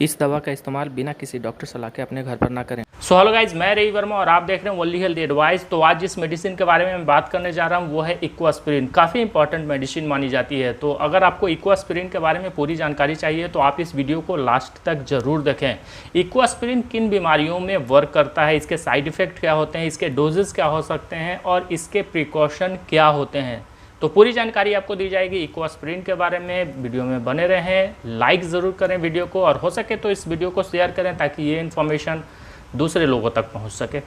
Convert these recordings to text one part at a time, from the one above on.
इस दवा का इस्तेमाल बिना किसी डॉक्टर सलाह के अपने घर पर ना करें। सो हेलो गाइज, मैं रवि वर्मा और आप देख रहे हैं ओनली हेल्थ एडवाइस। तो आज जिस मेडिसिन के बारे में मैं बात करने जा रहा हूं वो है इक्वास्पिरिन। काफ़ी इंपॉर्टेंट मेडिसिन मानी जाती है। तो अगर आपको इक्वास्पिरिन के बारे में पूरी जानकारी चाहिए तो आप इस वीडियो को लास्ट तक जरूर देखें। इक्वास्पिरिन किन बीमारियों में वर्क करता है, इसके साइड इफेक्ट क्या होते हैं, इसके डोजेस क्या हो सकते हैं और इसके प्रिकॉशन क्या होते हैं, तो पूरी जानकारी आपको दी जाएगी इक्वास्पिरिन के बारे में। वीडियो में बने रहें, लाइक ज़रूर करें वीडियो को और हो सके तो इस वीडियो को शेयर करें ताकि ये इन्फॉर्मेशन दूसरे लोगों तक पहुंच सके।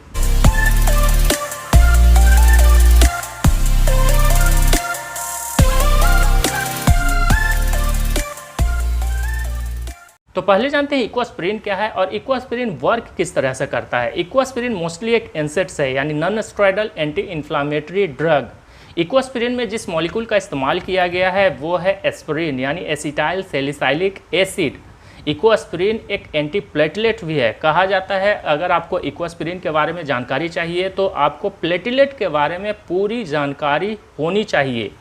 तो पहले जानते हैं इक्वास्पिरिन क्या है और इक्वास्पिरिन वर्क किस तरह से करता है। इक्वास्पिरिन मोस्टली एक एनसेड्स है, यानी non steroidal anti inflammatory drug. इक्वास्पिरिन में जिस मॉलिक्यूल का इस्तेमाल किया गया है वो है एस्पिरिन, यानी एसिटाइल सैलिसाइलिक एसिड। इक्वास्पिरिन एक एंटी प्लेटलेट भी है। कहा जाता है अगर आपको इक्वास्पिरिन के बारे में जानकारी चाहिए तो आपको प्लेटलेट के बारे में पूरी जानकारी होनी चाहिए।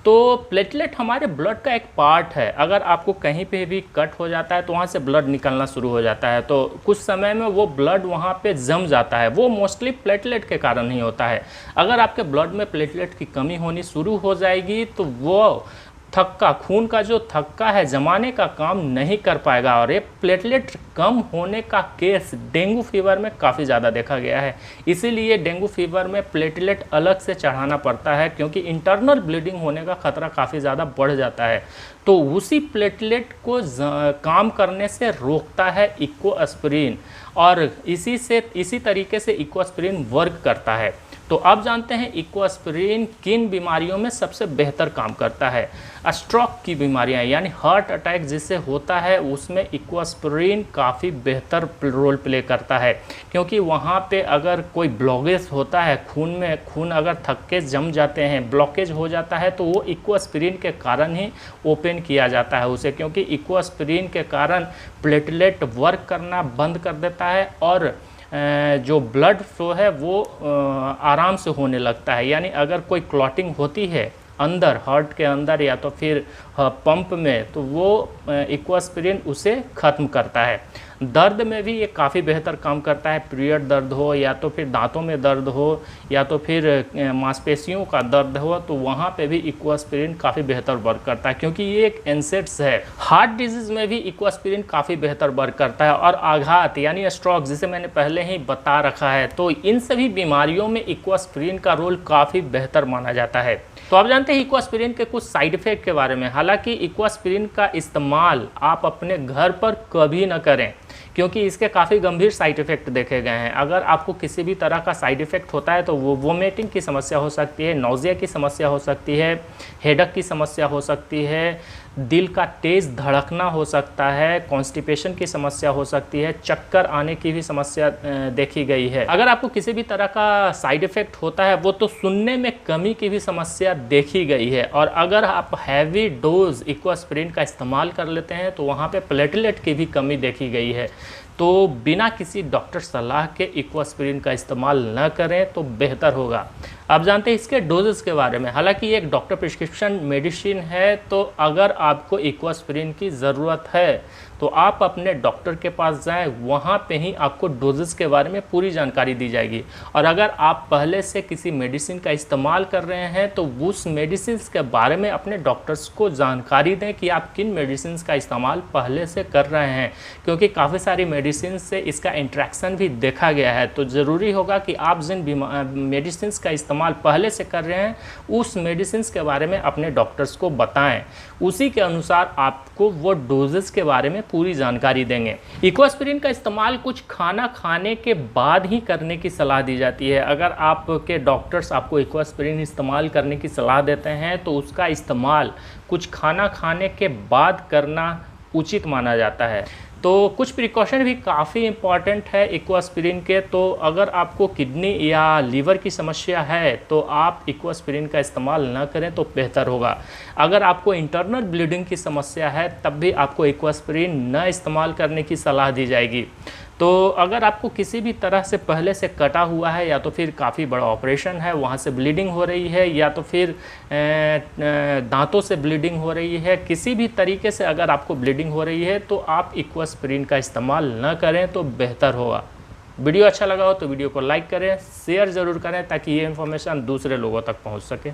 तो प्लेटलेट हमारे ब्लड का एक पार्ट है। अगर आपको कहीं पे भी कट हो जाता है तो वहाँ से ब्लड निकलना शुरू हो जाता है, तो कुछ समय में वो ब्लड वहाँ पे जम जाता है। वो मोस्टली प्लेटलेट के कारण ही होता है। अगर आपके ब्लड में प्लेटलेट की कमी होनी शुरू हो जाएगी तो वो थक्का, खून का जो थक्का है जमाने का काम नहीं कर पाएगा। और ये प्लेटलेट कम होने का केस डेंगू फीवर में काफ़ी ज़्यादा देखा गया है। इसीलिए डेंगू फीवर में प्लेटलेट अलग से चढ़ाना पड़ता है, क्योंकि इंटरनल ब्लीडिंग होने का खतरा काफ़ी ज़्यादा बढ़ जाता है। तो उसी प्लेटलेट को काम करने से रोकता है इक्वास्पिरिन और इसी तरीके से इक्वास्पिरिन वर्क करता है। तो अब जानते हैं इक्वास्पिरिन किन बीमारियों में सबसे बेहतर काम करता है। स्ट्रोक की बीमारियां, यानी हार्ट अटैक जिससे होता है उसमें इक्वास्पिरिन काफ़ी बेहतर रोल प्ले करता है, क्योंकि वहाँ पे अगर कोई ब्लॉकेज होता है खून अगर थक्के जम जाते हैं, ब्लॉकेज हो जाता है, तो वो इक्वास्पिरिन के कारण ही ओपन किया जाता है उसे, क्योंकि इक्वास्पिरिन के कारण प्लेटलेट वर्क करना बंद कर देता है और जो ब्लड फ्लो है वो आराम से होने लगता है। यानी अगर कोई क्लॉटिंग होती है अंदर, हार्ट के अंदर या तो फिर पंप में, तो वो इक्वास्पिरिन उसे ख़त्म करता है। दर्द में भी ये काफ़ी बेहतर काम करता है। पीरियड दर्द हो या तो फिर दांतों में दर्द हो या तो फिर मांसपेशियों का दर्द हो, तो वहाँ पे भी इक्वास्पिरिन काफ़ी बेहतर वर्क करता है, क्योंकि ये एक एनसेड्स है। हार्ट डिजीज़ में भी इक्वास्पिरिन काफ़ी बेहतर वर्क करता है। और आघात यानी स्ट्रोक, जिसे मैंने पहले ही बता रखा है, तो इन सभी बीमारियों में इक्वास्पिरिन का रोल काफ़ी बेहतर माना जाता है। तो आप जानते हैं इक्वास्पिरिन के कुछ साइड इफ़ेक्ट के बारे में। हालांकि इक्वास्पिरिन का इस्तेमाल आप अपने घर पर कभी ना करें, क्योंकि इसके काफ़ी गंभीर साइड इफ़ेक्ट देखे गए हैं। अगर आपको किसी भी तरह का साइड इफ़ेक्ट होता है तो वो वोमिटिंग की समस्या हो सकती है, नौजिया की समस्या हो सकती है, हेडेक की समस्या हो सकती है, दिल का तेज़ धड़कना हो सकता है, कॉन्स्टिपेशन की समस्या हो सकती है, चक्कर आने की भी समस्या देखी गई है। अगर आपको किसी भी तरह का साइड इफ़ेक्ट होता है वो तो सुनने में कमी की भी समस्या देखी गई है। और अगर आप हैवी डोज इक्वास्पिरिन का इस्तेमाल कर लेते हैं तो वहाँ पे प्लेटलेट की भी कमी देखी गई है। तो बिना किसी डॉक्टर सलाह के इक्वास्पिरिन का इस्तेमाल न करें तो बेहतर होगा। आप जानते हैं इसके डोजेस के बारे में। हालांकि ये एक डॉक्टर प्रिस्क्रिप्शन मेडिसिन है, तो अगर आपको इक्वास्पिरिन की ज़रूरत है तो आप अपने डॉक्टर के पास जाएं, वहाँ पे ही आपको डोजेस के बारे में पूरी जानकारी दी जाएगी। और अगर आप पहले से किसी मेडिसिन का इस्तेमाल कर रहे हैं तो उस मेडिसिन के बारे में अपने डॉक्टर्स को जानकारी दें कि आप किन मेडिसिन का इस्तेमाल पहले से कर रहे हैं, क्योंकि काफ़ी सारी मेडिसिन से इसका इंट्रैक्शन भी देखा गया है। तो ज़रूरी होगा कि आप जिन मेडिसिन का इस्तेमाल पहले से कर रहे हैं उस मेडिसिन के बारे में अपने डॉक्टर्स को बताएं। उसी के अनुसार आपको वो डोजेस के बारे में पूरी जानकारी देंगे। इक्वास्पिरिन का इस्तेमाल कुछ खाना खाने के बाद ही करने की सलाह दी जाती है। अगर आपके डॉक्टर्स आपको इक्वास्पिरिन इस्तेमाल करने की सलाह देते हैं तो उसका इस्तेमाल कुछ खाना खाने के बाद करना उचित माना जाता है। तो कुछ प्रिकॉशन भी काफ़ी इम्पॉर्टेंट है इक्वास्पिरिन के। तो अगर आपको किडनी या लीवर की समस्या है तो आप इक्वास्पिरिन का इस्तेमाल न करें तो बेहतर होगा। अगर आपको इंटरनल ब्लीडिंग की समस्या है तब भी आपको इक्वास्पिरिन न इस्तेमाल करने की सलाह दी जाएगी। तो अगर आपको किसी भी तरह से पहले से कटा हुआ है या तो फिर काफ़ी बड़ा ऑपरेशन है, वहाँ से ब्लीडिंग हो रही है, या तो फिर दांतों से ब्लीडिंग हो रही है, किसी भी तरीके से अगर आपको ब्लीडिंग हो रही है तो आप इक्वास्प्रिन का इस्तेमाल न करें तो बेहतर होगा। वीडियो अच्छा लगा हो तो वीडियो को लाइक करें, शेयर ज़रूर करें ताकि ये इन्फॉर्मेशन दूसरे लोगों तक पहुँच सके।